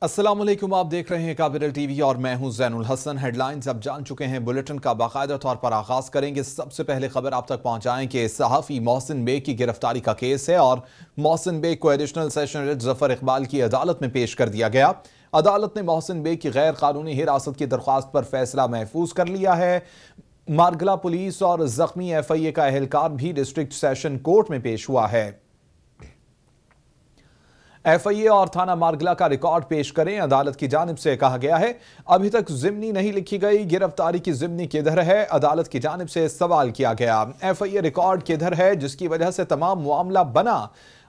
अस्सलाम वालेकुम, आप देख रहे हैं कैपिटल टीवी और मैं हूं ज़ैनुल हसन। हेडलाइंस अब जान चुके हैं, बुलेटिन का बाकायदा तौर पर आगाज करेंगे। सबसे पहले खबर आप तक पहुंचाएं कि सहाफ़ी मोहसिन बेग की गिरफ्तारी का केस है और मोहसिन बेग को एडिशनल सेशन जज जफर इकबाल की अदालत में पेश कर दिया गया। अदालत ने मोहसिन बेग की गैर कानूनी हिरासत की दरख्वास्त पर फैसला महफूज कर लिया है। मारगला पुलिस और जख्मी FIA का एहलकार भी डिस्ट्रिक्ट सेशन कोर्ट में पेश हुआ है। FIA और थाना मारगला का रिकॉर्ड पेश करें, अदालत की जानिब से कहा गया है। अभी तक जिमनी नहीं लिखी गई, गिरफ्तारी की जिमनी किधर है, अदालत की जानिब से सवाल किया गया। FIA रिकॉर्ड किधर है जिसकी वजह से तमाम मामला बना,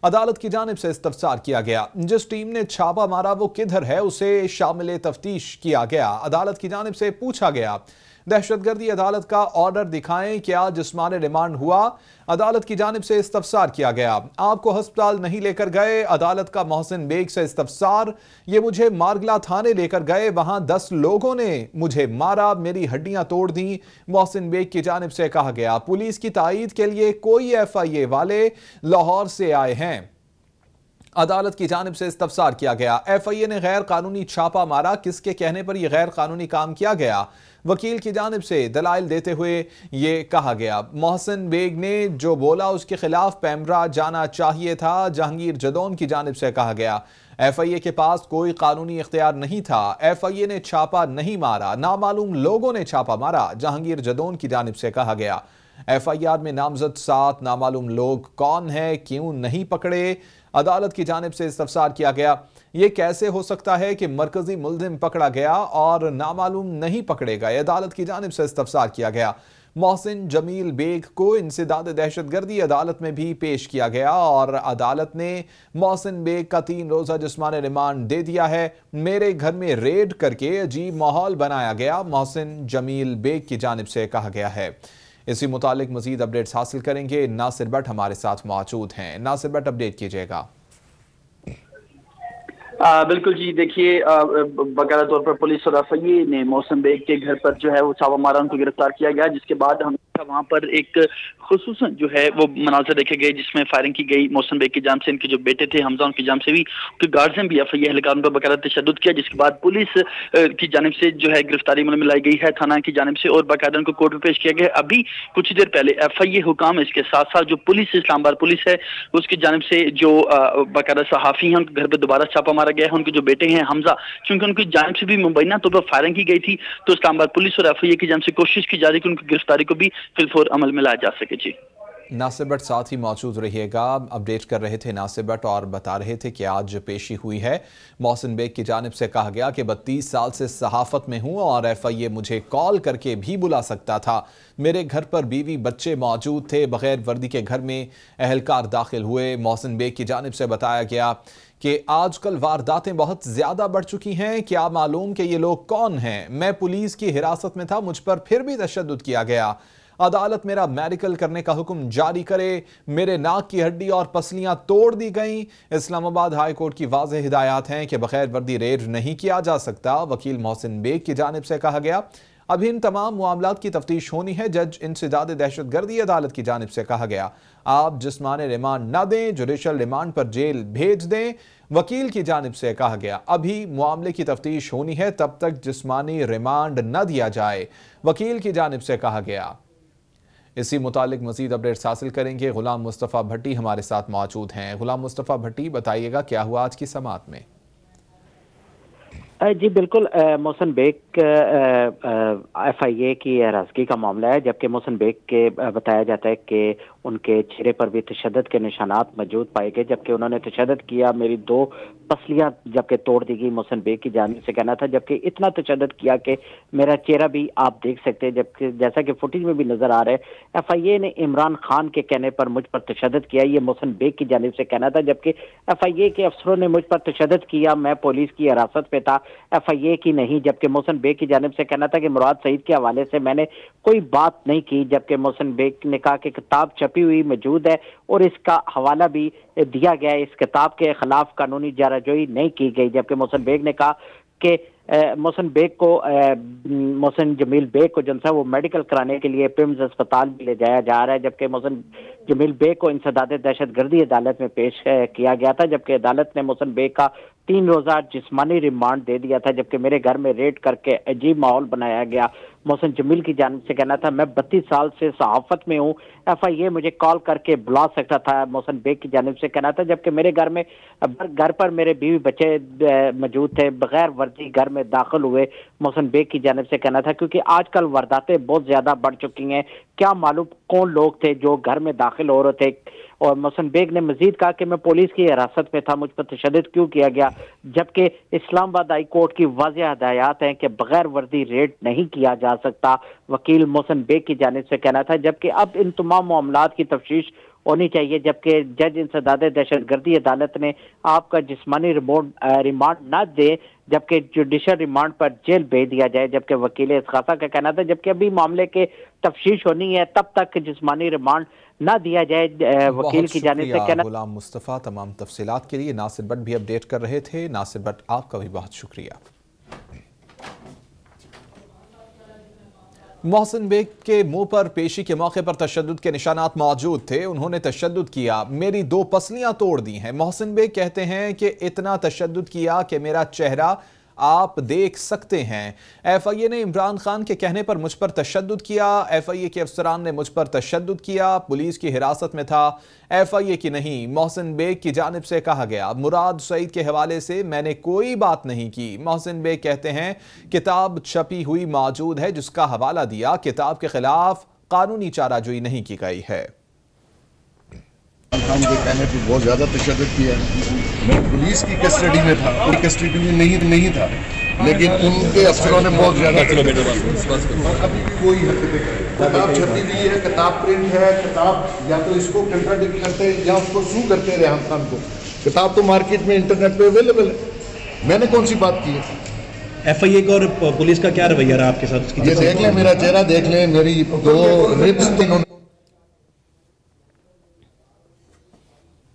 अदालत की जानिब से इस्तफसार किया गया। जिस टीम ने छापा मारा वो किधर है, उसे शामिल तफ्तीश किया गया, अदालत की जानिब से पूछा गया। दहशतगर्दी अदालत का ऑर्डर दिखाएं, क्या जिस्मानी रिमांड हुआ, अदालत की जानिब से इस्तफसार किया गया। आपको अस्पताल नहीं लेकर गए, अदालत का मोहसिन बेग से इस्तफसार। ये मुझे मारगला थाने लेकर गए, वहां 10 लोगों ने मुझे मारा, मेरी हड्डियां तोड़ दी, मोहसिन बेग की जानिब से कहा गया। पुलिस की तायीद के लिए कोई FIA वाले लाहौर से आए हैं, अदालत की जानिब से इस्तफसार किया गया। FIA ने गैर कानूनी छापा मारा, किसके कहने पर यह गैर कानूनी काम किया गया, वकील की जानिब से दलाइल देते हुए ये कहा गया। मोहसिन बेग ने जो बोला उसके खिलाफ पैमरा जाना चाहिए था, जहांगीर जदौन की जानिब से कहा गया। FIA के पास कोई कानूनी इख्तियार नहीं था, FIA ने छापा नहीं मारा, नामालूम लोगों ने छापा मारा, जहांगीर जदौन की जानिब से कहा गया। FIR में नामजद 7 नामालूम लोग कौन है, क्यों नहीं पकड़े, अदालत की जानिब से इस्तफसार किया गया। यह कैसे हो सकता है कि मरकजी मुल्जिम पकड़ा गया और नामालूम नहीं पकड़े गए, अदालत की जानिब से इस्तफसार किया गया। मोहसिन जमील बेग को इंसदाद दहशतगर्दी अदालत में भी पेश किया गया और अदालत ने मोहसिन बेग का 3 रोज़ा जिस्मानी रिमांड दे दिया है। मेरे घर में रेड करके अजीब माहौल बनाया गया, मोहसिन जमील बेग की जानिब से कहा गया है। इसी मुतालिक मजीद अपडेट्स हासिल करेंगे, नासिर भट्ट हमारे साथ मौजूद हैं। नासिर भट्ट, अपडेट कीजिएगा। बिल्कुल जी, देखिए बाकायदा तौर पर पुलिस और FIA ने मोहसिन बेग के घर पर जो है वो छापा मारा, उनको गिरफ्तार किया गया, जिसके बाद हम वहाँ पर एक खुसूसन जो है वो मनाज़र देखे गए जिसमें फायरिंग की गई मोहसिन बेग की जान से। इनके जो बेटे थे हमजा, उनकी जान से भी, उनके गार्जियन भी FIA एहलकार पर बाकायदा तशद्दुद किया, जिसके बाद पुलिस की जानिब से जो है गिरफ्तारी में लाई गई है थाना की जानिब से और बाकायदा उनको कोर्ट में पेश किया गया। अभी कुछ देर पहले FIA हुकाम, इसके साथ साथ जो पुलिस इस्लामाबाद पुलिस है उसकी जानिब से जो बाकायदा सहाफ़ी हैं उनके घर पर दोबारा छापा मारा गया है। उनके जो बेटे हैं हमजा, क्योंकि उनकी जानिब से भी मुबैना तौर पर फायरिंग की गई थी, तो इस्लामाबाद पुलिस और FIA की जानिब से कोशिश की जा रही है कि उनकी गिरफ्तारी को भी फिलफौर अमल में लाया जा सके। जी, नासिर भट्ट साथ ही मौजूद रहिएगा। अपडेट कर रहे थे नासिर भट्ट और बता रहे थे कि आज पेशी हुई है। मोहसिन बेग की जानिब से कहा गया कि 32 साल से सहाफ़त में हूँ और FIA मुझे कॉल करके भी बुला सकता था। मेरे घर पर बीवी बच्चे मौजूद थे, बगैर वर्दी के घर में एहलकार दाखिल हुए। मोहसिन बेग की जानिब से बताया गया कि आजकल वारदातें बहुत ज़्यादा बढ़ चुकी हैं, क्या मालूम कि ये लोग कौन हैं। मैं पुलिस की हिरासत में था, मुझ पर फिर भी तशद्दुद किया गया। अदालत मेरा मेडिकल करने का हुक्म जारी करे, मेरे नाक की हड्डी और पसलियां तोड़ दी गईं। इस्लामाबाद हाई कोर्ट की वाज़ेह हिदायत हैं कि बगैर वर्दी रेड नहीं किया जा सकता, वकील मोहसिन बेग की जानिब से कहा गया। अभी इन तमाम मामलात की तफ्तीश होनी है, जज इंसदाद दहशतगर्दी अदालत की जानिब से कहा गया। आप जिस्मानी रिमांड न दें, जुडिशल रिमांड पर जेल भेज दें, वकील की जानिब से कहा गया। अभी मामले की तफ्तीश होनी है, तब तक जिस्मानी रिमांड न दिया जाए, वकील की जानिब से कहा गया। इसी मुतालिक मजीद अपडेट्स हासिल करेंगे। गुलाम मुस्तफ़ा भट्टी हमारे साथ मौजूद हैं। गुलाम मुस्तफ़ा भट्टी, बताइएगा क्या हुआ आज की समाअत में। जी बिल्कुल, मोहसिन बेग FIA की हरासगी का मामला है, जबकि मोहसिन बेग के बताया जाता है कि उनके चेहरे पर भी तशद्दुद के निशानात मौजूद पाए गए, जबकि उन्होंने तशद्दुद किया, मेरी 2 पसलियां जबकि तोड़ दी गई, मोहसिन बेग की जानिब से कहना था, जबकि इतना तशद्दुद किया कि मेरा चेहरा भी आप देख सकते हैं, जबकि जैसा कि फुटेज में भी नजर आ रहा है FIA ने इमरान खान के कहने पर मुझ पर तशद्दुद किया, ये मोहसिन बेग की जानिब से कहना था, जबकि FIA के अफसरों ने मुझ पर तशद्दुद किया, मैं पुलिस की हिरासत पे था, FIA की नहीं। जबकि मोहसिन बेग की जानिब से कहना था कि मुराद सईद के हवाले से मैंने कोई बात नहीं की, जबकि मोहसिन बेग ने कहा कि किताब छपी हुई मौजूद है और इसका हवाला भी दिया गया है, इस किताब के खिलाफ कानूनी जाराजोई नहीं की गई। जबकि मोहसिन बेग ने कहा कि मोहसिन बेग को मोहसिन जमील बेग को जो है वो मेडिकल कराने के लिए पिम्स अस्पताल भी ले जाया जा रहा है, जबकि मोहसिन जमील बेग को इंसदाद दहशतगर्दी अदालत में पेश किया गया था, जबकि अदालत ने मोहसिन बेग का 3 रोजा जिस्मानी रिमांड दे दिया था, जबकि मेरे घर में रेड करके अजीब माहौल बनाया गया। मोहसिन जमील की जानिब से कहना था मैं 32 साल से सहाफत में हूँ, FIA मुझे कॉल करके बुला सकता था, मोहसिन बेग की जानिब से कहना था। जबकि मेरे घर पर मेरे बीवी बच्चे मौजूद थे, बगैर वर्दी घर में दाखिल हुए, मोहसिन बेग की जानिब से कहना था। क्योंकि आजकल वारदातें बहुत ज्यादा बढ़ चुकी हैं, क्या मालूम कौन लोग थे जो घर में दाखिल हो रहे थे। और मोहसिन बेग ने मजीद कहा कि मैं पुलिस की हिरासत में था, मुझ पर तशद्दुद क्यों किया गया, जबकि इस्लामाबाद हाई कोर्ट की वाज़ेह हदायत हैं कि बगैर वर्दी रेड नहीं किया जा सकता, वकील मोहसिन बेग की जानिब से कहना था। जबकि अब इन तमाम मामलात की तफ्तीश होनी चाहिए, जबकि जज इंसदाद दहशतगर्दी अदालत ने आपका जिस्मानी रिमांड न दे, जबकि जुडिशल रिमांड पर जेल भेज दिया जाए। जबकि वकील इसखासा का कहना था जबकि अभी मामले के तफ्तीश होनी है, तब तक जिस्मानी रिमांड ना दिया जाए। वकील की जानिब से कहना। गुलाम मुस्तफ़ा तमाम तफसीलात के लिए नासिर भट्ट भी अपडेट कर रहे थे। नासिर भट्ट, आपका भी बहुत शुक्रिया। मोहसिन बेग के मुंह पर पेशी के मौके पर तशद्दुद के निशानात मौजूद थे। उन्होंने तशद्दुद किया, मेरी 2 पसलियां तोड़ दी हैं। मोहसिन बेग कहते हैं कि इतना तशद्दुद किया कि मेरा चेहरा आप देख सकते हैं। FIA ने इमरान खान के कहने पर मुझ पर तशद्दुद किया, FIA के अफसरान ने मुझ पर तशद्दुद किया, पुलिस की हिरासत में था, FIA की नहीं। मोहसिन बेग की जानिब से कहा गया। मुराद सईद के हवाले से मैंने कोई बात नहीं की। मोहसिन बेग कहते हैं किताब छपी हुई मौजूद है जिसका हवाला दिया, किताब के खिलाफ कानूनी चाराजोई नहीं की गई है। खान के कहने पर बहुत ज्यादा तशद्दुद किया। मैं पुलिस की कस्टडी में था, कोई कस्टडी में नहीं था, लेकिन उनके अफसरों ने बहुत ज्यादा अभी भी कोई किताब छपी हुई है, किताब प्रिंट है, किताब या तो इसको कंट्राडिक्ट करते या उसको सू करते रेहान खान को। किताब तो मार्केट में इंटरनेट पे अवेलेबल है, मैंने कौन सी बात की है। FIA का और पुलिस का क्या रवैया रहा आपके साथ? ये देख लें, मेरा चेहरा देख लें, मेरी 2 रिब्स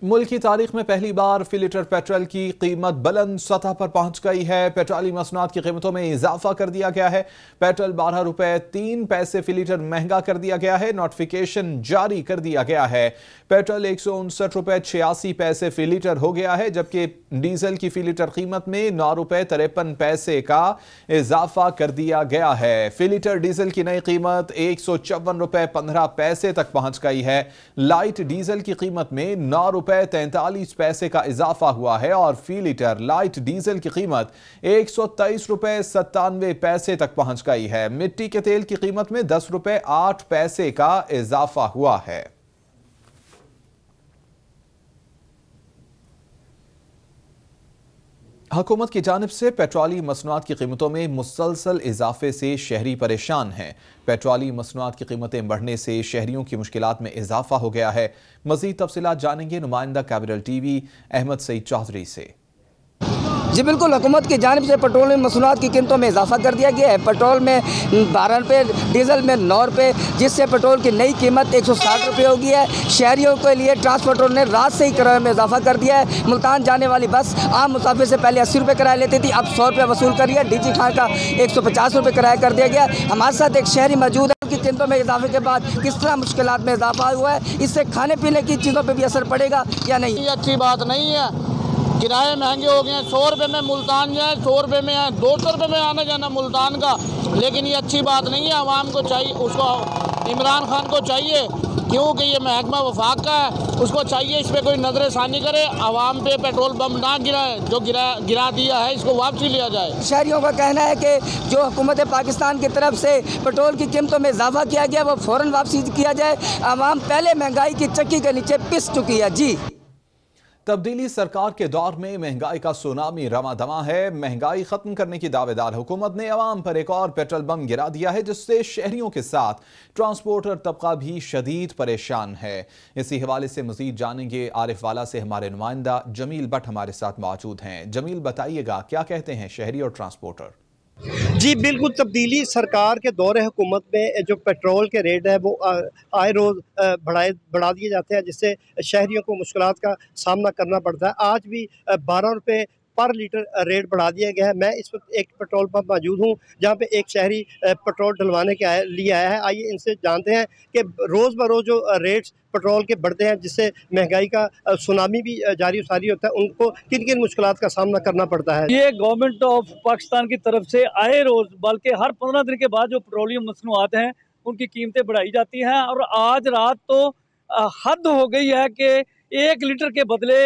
मुल्क की तारीख में पहली बार फी लीटर पेट्रोल की कीमत बुलंद सतह पर पहुंच गई है। पेट्रोलियम मसनूआत की कीमतों में इजाफा कर दिया गया है। पेट्रोल 12 रुपए 3 पैसे फी लीटर महंगा कर दिया गया है। नोटिफिकेशन जारी कर दिया गया है। पेट्रोल 159 रुपए 86 पैसे फी लीटर हो गया है, जबकि डीजल की फी लीटर कीमत में 9 रुपए 53 पैसे का इजाफा कर दिया गया है। फी लीटर डीजल की नई कीमत 154 रुपए 15 पैसे तक पहुंच गई है। लाइट डीजल की कीमत में 9 रुपए 43 पैसे का इजाफा हुआ है और फी लीटर लाइट डीजल की कीमत 123 रुपए 97 पैसे तक पहुंच गई है। मिट्टी के तेल की कीमत में 10 रुपए 8 पैसे का इजाफा हुआ है। हुकूमत की जानिब से पेट्रोलियम मसनूआत की कीमतों में मुसलसल इजाफे से शहरी परेशान हैं। पेट्रोलियम मसनूआत की कीमतें बढ़ने से शहरियों की मुश्किलात में इजाफा हो गया है। मज़ीद तफसीलात जानेंगे नुमाइंदा कैपिटल TV अहमद सईद चौधरी से। जी बिल्कुल, हुकूमत की जानिब से पेट्रोलियम मसनूआत की कीमतों में इजाफा कर दिया गया है। पेट्रोल में 12 रुपये, डीजल में 9 रुपये, जिससे पेट्रोल की नई कीमत 160 रुपये हो गई है। शहरियों के लिए ट्रांसपोर्टर ने रात से ही किराए में इजाफा कर दिया है। मुल्तान जाने वाली बस आम मुसाफिर से पहले 80 रुपये किराया लेती थी, अब 100 रुपये वसूल कर लिया। DG खान का 150 रुपये किराया कर दिया गया। हमारे साथ एक शहरी मौजूद है, की कीमतों में इजाफे के बाद किस तरह मुश्किलात में इजाफा हुआ है, इससे खाने पीने की चीज़ों पर भी असर पड़ेगा या नहीं? ये अच्छी बात नहीं है। किराए महंगे हो गए हैं। 100 रुपये में मुल्तान जाए, 100 रुपये में है, 200 रुपये में आना जाना मुल्तान का। लेकिन ये अच्छी बात नहीं है। आवाम को चाहिए, उसको इमरान खान को चाहिए, क्योंकि ये महकमा वफाक का है, उसको चाहिए इस पर कोई नजरसानी करे, आवाम पे पेट्रोल बम ना गिराए। जो गिरा दिया है इसको वापसी लिया जाए। शहरियों का कहना है कि जो हुकूमत पाकिस्तान की तरफ से पेट्रोल की कीमतों में इजाफा किया गया वो फ़ौरन वापसी किया जाए। आवाम पहले महंगाई की चक्की के नीचे पिस चुकी है। जी, तब्दीली सरकार के दौर में महंगाई का सुनामी रवादमा है। महंगाई खत्म करने की दावेदार हुकूमत ने अवाम पर एक और पेट्रोल बम गिरा दिया है, जिससे शहरियों के साथ ट्रांसपोर्टर तबका भी शदीद परेशान है। इसी हवाले से मजीद जानेंगे आरिफ वाला से। हमारे नुमाइंदा जमील भट्ट हमारे साथ मौजूद हैं। जमील, बताइएगा क्या कहते हैं शहरी और ट्रांसपोर्टर? जी बिल्कुल, तब्दीली सरकार के दौरे हुकूमत में जो पेट्रोल के रेट है वो आए रोज़ बढ़ा दिए जाते हैं, जिससे शहरियों को मुश्किलात का सामना करना पड़ता है। आज भी 12 रुपये पर लीटर रेट बढ़ा दिया गया है। मैं इस वक्त एक पेट्रोल पंप मौजूद हूँ जहाँ पे एक शहरी पेट्रोल डलवाने के लिए आया है। आइए इनसे जानते हैं कि रोज़ बरोज़ जो रेट्स पेट्रोल के बढ़ते हैं जिससे महंगाई का सुनामी भी जारी सारी होता है, उनको किन किन मुश्किलात का सामना करना पड़ता है। ये गवर्नमेंट ऑफ पाकिस्तान की तरफ से आए रोज़ बल्कि हर 15 दिन के बाद जो पेट्रोलियम मसनूआत हैं उनकी कीमतें बढ़ाई जाती हैं। और आज रात तो हद हो गई है कि 1 लीटर के बदले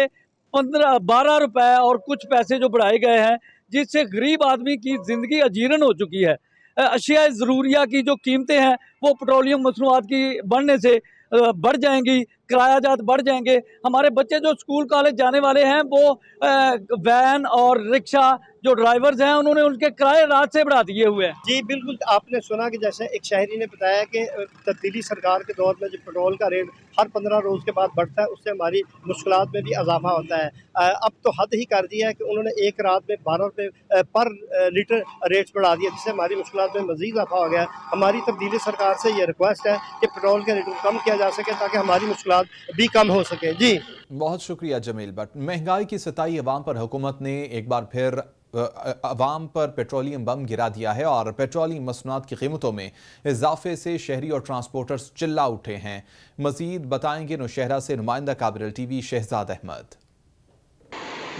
12 रुपए और कुछ पैसे जो बढ़ाए गए हैं, जिससे गरीब आदमी की ज़िंदगी अजीरन हो चुकी है। अशिया ज़रूरिया की जो कीमतें हैं वो पेट्रोलियम मसनूआत की बढ़ने से बढ़ जाएंगी, किरायाजात बढ़ जाएंगे। हमारे बच्चे जो स्कूल कॉलेज जाने वाले हैं वो वैन और रिक्शा जो ड्राइवर्स हैं उन्होंने उनके किराए रात से बढ़ा दिए हुए हैं। जी बिल्कुल, आपने सुना कि जैसे एक शहरी ने बताया कि तब्दीली सरकार के दौर में जो पेट्रोल का रेट हर 15 रोज़ के बाद बढ़ता है उससे हमारी मुश्किलात में भी इजाफा होता है। अब तो हद ही कर दिया है कि उन्होंने एक रात में 12 रुपये पर लीटर रेट्स बढ़ा दिया, जिससे हमारी मुश्किलात में मज़ीद इजाफा हो गया। हमारी तब्दीली सरकार से ये रिक्वेस्ट है कि पेट्रोल के रेट को कम किया जा सके ताकि हमारी मुश्किलात भी कम हो सके। जी बहुत शुक्रिया जमील भट्ट। महंगाई की सताई अवाम पर हुकूमत ने एक बार फिर अवाम पर पेट्रोलियम बम गिरा दिया है और पेट्रोलियम मसनूआत की कीमतों में इजाफे से शहरी और ट्रांसपोर्टर्स चिल्ला उठे हैं। मजीद बताएंगे नौशहरा से नुमाइंदा काबिल टीवी शहजाद अहमद।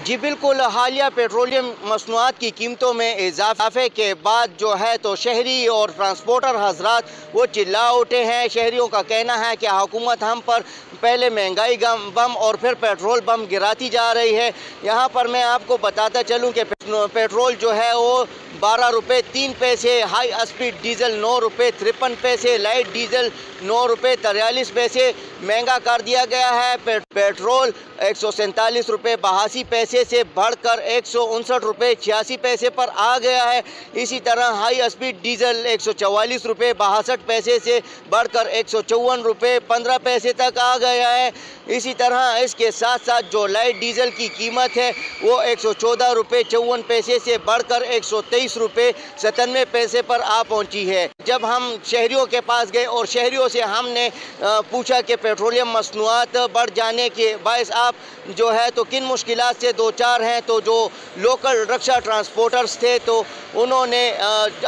जी बिल्कुल, हालिया पेट्रोलियम मसनूआत की कीमतों में इजाफे के बाद जो है तो शहरी और ट्रांसपोर्टर हजरात वो चिल्ला उठे हैं। शहरियों का कहना है कि हुकूमत हम पर पहले महंगाई बम और फिर पेट्रोल बम गिराती जा रही है। यहाँ पर मैं आपको बताता चलूँ कि पेट्रोल जो है वो 12 रुपये 3 पैसे, हाई स्पीड डीजल 9 रुपये 53 पैसे, लाइट डीजल 9 रुपये 43 पैसे महंगा कर दिया गया है। पेट्रोल 147 रुपये 82 पैसे से बढ़कर 159 रुपये 86 पैसे पर आ गया है। इसी तरह हाई स्पीड डीजल 144 रुपये 62 पैसे से बढ़कर 154 रुपये 15 पैसे तक आ गया है। इसी तरह इसके साथ साथ जो लाइट डीजल की कीमत है वो 114 रुपये 54 पैसे से बढ़कर 123 रुपये 97 पैसे पर आ पहुंची है। जब हम शहरियों के पास गए और शहरियों से हमने पूछा कि पेट्रोलियम मसनूआत बढ़ जाने के बायस आप जो है तो किन मुश्किलात से दो चार हैं, तो जो लोकल रिक्शा ट्रांसपोर्टर्स थे तो उन्होंने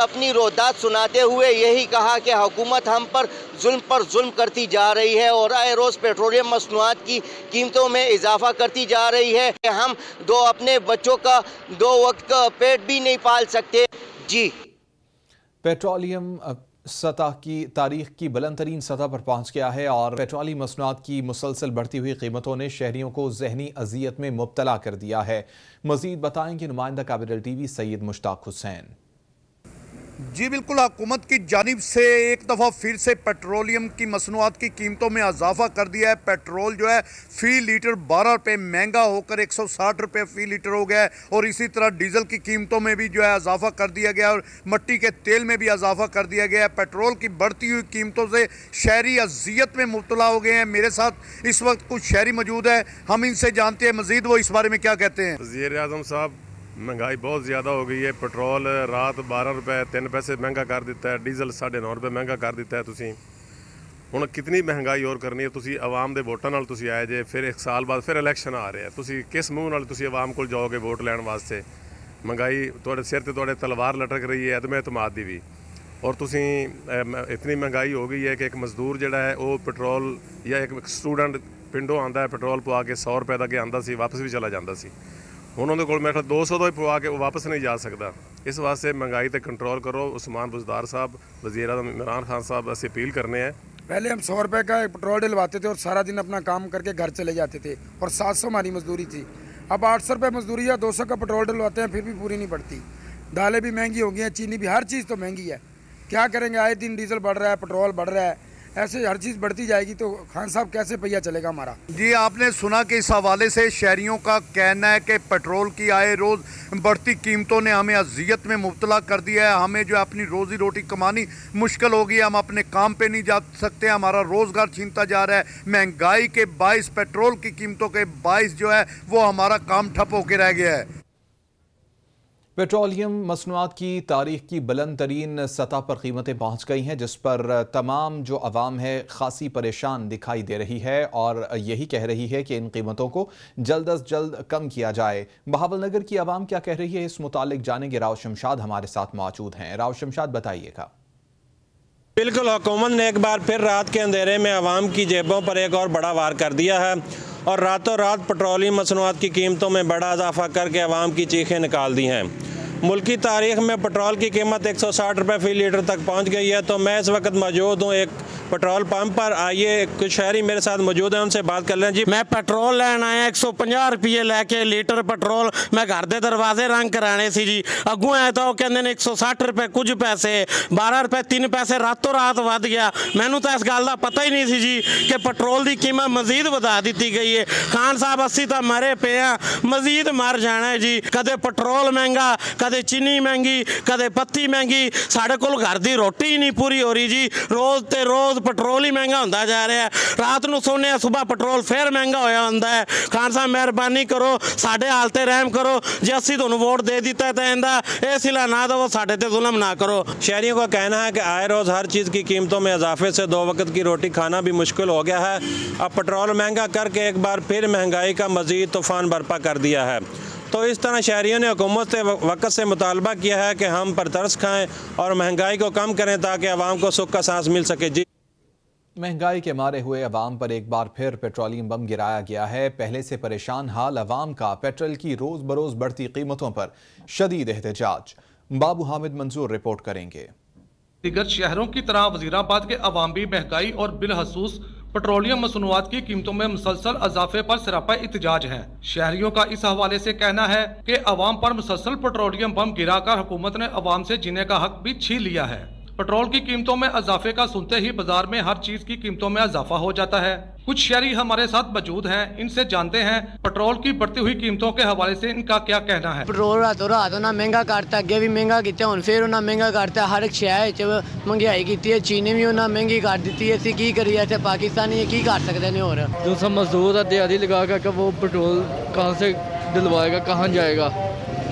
अपनी रोदात सुनाते हुए यही कहा कि हुकूमत हम पर जुल्म करती जा रही है और आए रोज़ पेट्रोलियम मसनूआत की कीमतों में इजाफा करती जा रही है। हम अपने बच्चों का 2 वक्त का पेट भी नहीं पाल सकते। जी पेट्रोलियम सतह की तारीख की बुलंद तरीन सतह पर पहुंच गया है और पेट्रोलियम मसनूआत की मुसलसल बढ़ती हुई कीमतों ने शहरियों को जहनी अजियत में मुब्तला कर दिया है। मजीद बताएंगे नुमाइंदा काबिल टीवी सैयद मुश्ताक हुसैन। जी बिल्कुल, हुकूमत की जानिब से एक दफ़ा फिर से पेट्रोलियम की मसनूआत की कीमतों में इजाफा कर दिया है। पेट्रोल जो है फ़ी लीटर 12 रुपये महंगा होकर 160 रुपये फ़ी लीटर हो गया है और इसी तरह डीजल की कीमतों में भी जो है इजाफा कर दिया गया और मट्टी के तेल में भी इजाफा कर दिया गया है। पेट्रोल की बढ़ती हुई कीमतों से शहरी अजियत में मुब्तला हो गए हैं। मेरे साथ इस वक्त कुछ शहरी मौजूद है, हम इनसे जानते हैं मज़ीद वो इस बारे में क्या कहते हैं। वज़ीर-ए-आज़म साहब, महंगाई बहुत ज़्यादा हो गई है। पेट्रोल रात 12 रुपये 3 पैसे महंगा कर दिता है, डीजल 9.5 रुपये महंगा कर दिता है। तुसी हुण कितनी महंगाई और करनी है? तुसी आवाम दे वोटां नाल तुसी आए जे, फिर 1 साल बाद फिर इलैक्शन आ रहे हैं, तुसी किस मूँह नाल तुसी आवाम कोल जाओगे वोट लैण वास्ते? महंगाई तुहाडे सिर ते तुहाडे तलवार लटक रही है अदम एतमाद दी भी, और तुसी इतनी महंगाई हो गई है कि एक मजदूर जिहड़ा है वो पेट्रोल या एक स्टूडेंट पिंडों आंदा है पेट्रोल पवा के 100 रुपये दा के आंदा सी, वापस भी चला जाता सी। उन्होंने को मेरे 200 ही पवा के वो वापस नहीं जा सकता। इस वास्ते महंगाई पे कंट्रोल करो। उस्मान बुज़दार साहब, वज़ीर-ए-आज़म इमरान खान साहब ऐसे अपील करने हैं। पहले हम 100 रुपये का पेट्रोल डलवाते थे और सारा दिन अपना काम करके घर चले जाते थे और 700 हमारी मजदूरी थी। अब 800 रुपये मजदूरी है, 200 का पेट्रोल डलवाते हैं फिर भी पूरी नहीं पड़ती। दालें भी महंगी हो गई हैं, चीनी भी, हर चीज़ तो महंगी है। क्या करेंगे? आए दिन डीजल बढ़ रहा है, पेट्रोल बढ़ रहा है, ऐसे हर चीज़ बढ़ती जाएगी तो खान साहब कैसे पहिया चलेगा हमारा? जी आपने सुना कि इस हवाले से शहरियों का कहना है कि पेट्रोल की आए रोज़ बढ़ती कीमतों ने हमें अजियत में मुब्तला कर दिया है। हमें जो अपनी रोज़ी रोटी कमानी मुश्किल हो गई, हम अपने काम पे नहीं जा सकते, हमारा रोज़गार छीनता जा रहा है। महंगाई के बाइस, पेट्रोल की कीमतों के बाइस जो है वो हमारा काम ठप होकर रह गया है। पेट्रोलियम मसनूआत की तारीख की बुलंद तरीन सतह पर कीमतें पहुँच गई हैं, जिस पर तमाम जो अवाम है खासी परेशान दिखाई दे रही है और यही कह रही है कि इन कीमतों को जल्द अज जल्द कम किया जाए। बहावलनगर की अवाम क्या कह रही है, इस मुतालिक जानेंगे। राव शमशाद हमारे साथ मौजूद हैं। राव शमशाद, बताइएगा। बिल्कुल, हुकूमत ने एक बार फिर रात के अंधेरे में अवाम की जेबों पर एक और बड़ा वार कर दिया है और रातों रात पेट्रोलियम मसनूआत की कीमतों में बड़ा इजाफा करके अवाम की चीखें निकाल दी हैं। मुल्की तारीख में पेट्रोल की कीमत 160 रुपये फ़ी लीटर तक पहुंच गई है। तो मैं इस वक्त मौजूद हूं एक पेट्रोल पंप पर। आइए कुछ शहरी मेरे साथ मौजूद हैं, उनसे बात कर लें। जी, मैं पेट्रोल लैन आया 150 रुपये लैके लीटर पेट्रोल। मैं घर के दरवाजे रंग कराने सी जी, अगू आए तो कहते ने 160 रुपये कुछ पैसे, 12 रुपये 3 पैसे रातों रात वध गया। मैनू तो इस गल का पता ही नहीं सी जी कि पेट्रोल की कीमत मजीद वधा दी गई है। खान साहब अस्सी तो मरे पे हैं, मजीद मर जाना है जी। कदे पेट्रोल महंगा, कदे चीनी महंगी, कदे पत्ती महंगी, साढ़े कोल घर की रोटी ही नहीं पूरी हो रही जी। रोज़ ते रोज़ पेट्रोल ही महंगा होता जा रहा है। रात को सोने सुबह पेट्रोल फिर महंगा होया होंदा है। खान साहब मेहरबानी करो, साढ़े हाल ते रहम करो। जे असी तुहानू वोट दे दिता तो इहदा ये सिला ना दो, साढ़े ते जुल्म ना करो। शहरियों का कहना है कि आए रोज़ हर चीज़ की कीमतों में इजाफे से 2 वक्त की रोटी खाना भी मुश्किल हो गया है। अब पेट्रोल महंगा करके एक बार फिर महंगाई का मजीद तूफान बर्पा कर दिया है। तो इस तरह शहरियों ने हुकूमत से वक्त से मुतालबा किया है कि हम पर तरस खाएँ और महंगाई को कम करें ताकि आवाम को सुख का सांस मिल सके। जी, महंगाई के मारे हुए अवाम पर एक बार फिर पेट्रोलियम बम गिराया गया है। पहले से परेशान हाल अवाम का पेट्रोल की रोज बरोज बढ़ती कीमतों पर शदीद एहतजाज। बाबू हामिद मंजूर रिपोर्ट करेंगे। दीगर शहरों की तरह वजीराबाद के अवाम भी महंगाई और बिलखसूस पेट्रोलियम मसनूआत की कीमतों में मुसलसल इजाफे पर सरापा एहतजाज है। शहरियों का इस हवाले से कहना है कि अवाम पर मुसलसल पेट्रोलियम बम गिराकर हुकूमत ने अवाम से जीने का हक भी छीन लिया है। पेट्रोल की कीमतों में इजाफे का सुनते ही बाजार में हर चीज की कीमतों में इजाफा हो जाता है। कुछ शहरी हमारे साथ मौजूद हैं, इनसे जानते हैं पेट्रोल की बढ़ती हुई कीमतों के हवाले से इनका क्या कहना है। पेट्रोल रातों रात उन्हें महंगा करता, अगे भी महंगा किया, हुण फिर उन्हें महंगा करता। हर एक शहर च महंगाई की है। चीनी भी उन्हें महंगी कर दी है। की करिए इतने पाकिस्तानी की कर सकते हैं। और जो सब मजदूर है दिहाड़ी लगा कर वो पेट्रोल कहाँ से दिलवाएगा, कहाँ जाएगा?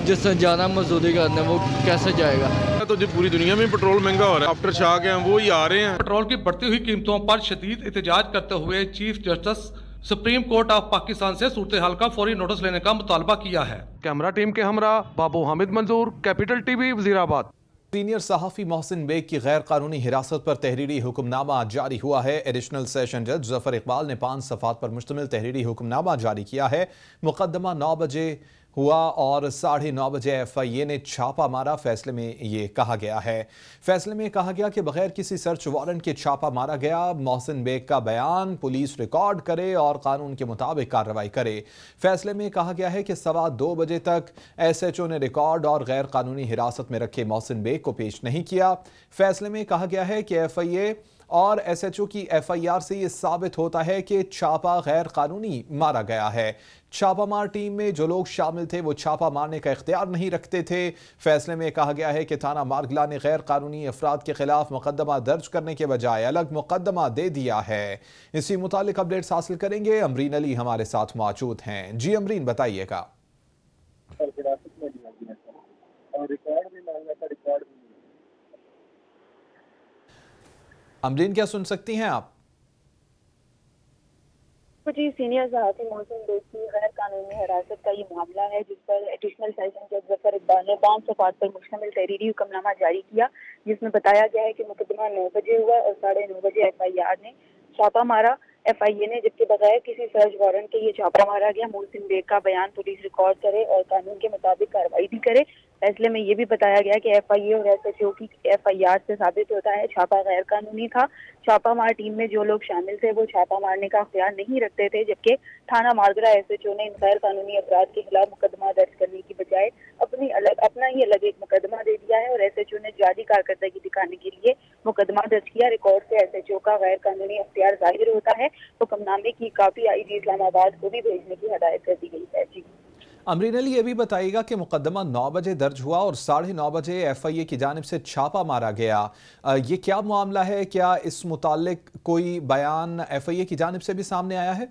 जिससे जाना मजदूरी करने वो कैसे जाएगा? तो जी पूरी दुनिया में पेट्रोल महंगा हो रहा है। आफ्टर शाक हैं वो ही आ रहे हैं। पेट्रोल की बढ़ती हुई कीमतों पर शदीद एहतजाज करते हुए chief justice supreme court of Pakistan से सूरत हाल का फौरी नोटिस लेने का मुतालबा किया है। कैमरा टीम के हमरा बाबू हामिद मंजूर, कैपिटल टीवी, वजीराबाद। सीनियर सहाफ़ी मोहसिन बेग की गैर कानूनी हिरासत पर तहरीरी हुक्मनामा जारी हुआ है। एडिशनल सेशन जज जफर इकबाल ने 5 सफ़ात पर मुश्तमिल तहरीरी हुक्मनामा जारी किया है। मुकदमा 9 बजे हुआ और 9:30 बजे FIA ने छापा मारा। फैसले में ये कहा गया है कि बगैर किसी सर्च वारंट के छापा मारा गया। मोहसिन बेग का बयान पुलिस रिकॉर्ड करे और कानून के मुताबिक कार्रवाई करे। फैसले में कहा गया है कि 2:15 बजे तक SHO ने रिकॉर्ड और गैर कानूनी हिरासत में रखे मोहसिन बेग को पेश नहीं किया। फैसले में कहा गया है कि FIA और SHO की FIR से ये साबित होता है कि छापा गैर कानूनी मारा गया है। छापामार टीम में जो लोग शामिल थे वो छापा मारने का इख्तियार नहीं रखते थे। फैसले में कहा गया है कि थाना मारगला ने गैर कानूनी अफराद के खिलाफ मुकदमा दर्ज करने के बजाय अलग मुकदमा दे दिया है। इसी मुतालिक अपडेट्स हासिल करेंगे। अमरीन अली हमारे साथ मौजूद हैं। जी अमरीन, बताइएगा। अमरीन, क्या सुन सकती हैं आप? जी, सीनियर सहाफ़ी मोहसिन बेग की गैर कानूनी हिरासत का ये मामला है, जिस पर एडिशनल सेशन जज जफर इकबाल ने 5 सफ़ात पर मुश्तमिल तहरीरी हुक्मनामा जारी किया, जिसमें बताया गया है कि मुकदमा 9 बजे हुआ और 9:30 बजे FIR ने छापा मारा। FIA ने जबकि बगैर किसी सर्च वारंट के ये छापा मारा गया। मोहसिन बेग का बयान पुलिस रिकॉर्ड करे और कानून के मुताबिक कार्रवाई भी करे। फैसले में ये भी बताया गया कि FIA और SHO की FIR से साबित होता है छापा गैर कानूनी था। छापामार टीम में जो लोग शामिल थे वो छापा मारने का अख्तियार नहीं रखते थे, जबकि थाना मारगला SHO ने इन गैर कानूनी अपराध के खिलाफ मुकदमा दर्ज करने की बजाय अपना ही अलग एक मुकदमा दे दिया है और SHO ने जारी कारकर्दगी दिखाने के लिए मुकदमा दर्ज किया। रिकॉर्ड से SHO का गैर कानूनी अख्तियार जाहिर होता है। हुक्मनामे की कापी IG इस्लामाबाद को भी भेजने की हदायत कर दी गई है। जी अमरीन अली, ये भी बताइएगा कि मुकदमा 9 बजे दर्ज हुआ और 9:30 बजे FIA की जानिब से छापा मारा गया। ये क्या मामला है? क्या इस मुतालिक कोई बयान FIA की जानिब से भी सामने आया है?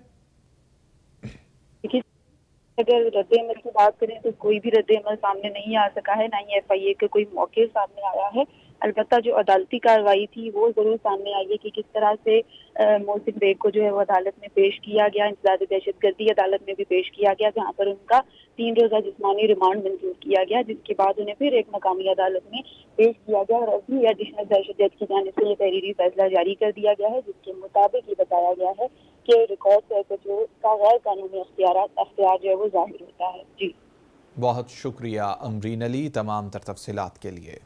अगर रद्द-ए-अमल की बात करें तो कोई भी रद्द-ए-अमल सामने नहीं आ सका है, ना ही FIA का कोई मौके सामने आया है। अलबत्ता जो अदालती कार्रवाई थी वो जरूर सामने आई है कि किस तरह से मोहसिन बेग को जो है वो अदालत में पेश किया गया, इंसदाद दहशतगर्दी अदालत में भी पेश किया गया, जहाँ पर उनका 3 रोज़ा जिस्मानी रिमांड मंजूर किया गया, जिसके बाद उन्हें फिर एक मकामी अदालत में पेश किया गया और अभी एडिशनल दहशत जज की जानिब से ये तहरीरी फैसला जारी कर दिया गया है, जिसके मुताबिक ये बताया गया है कि रिकॉर्ड जो का गैर कानूनी अख्तियार जो है वो जाहिर होता है। जी बहुत शुक्रिया अमरीन अली तमाम तर तफसीलात के लिए।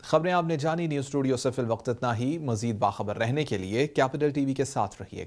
खबरें आपने जानी, न्यूज़ स्टूडियो से फिल वक्त इतना ही। मजीद बाखबर रहने के लिए कैपिटल TV के साथ रहिए।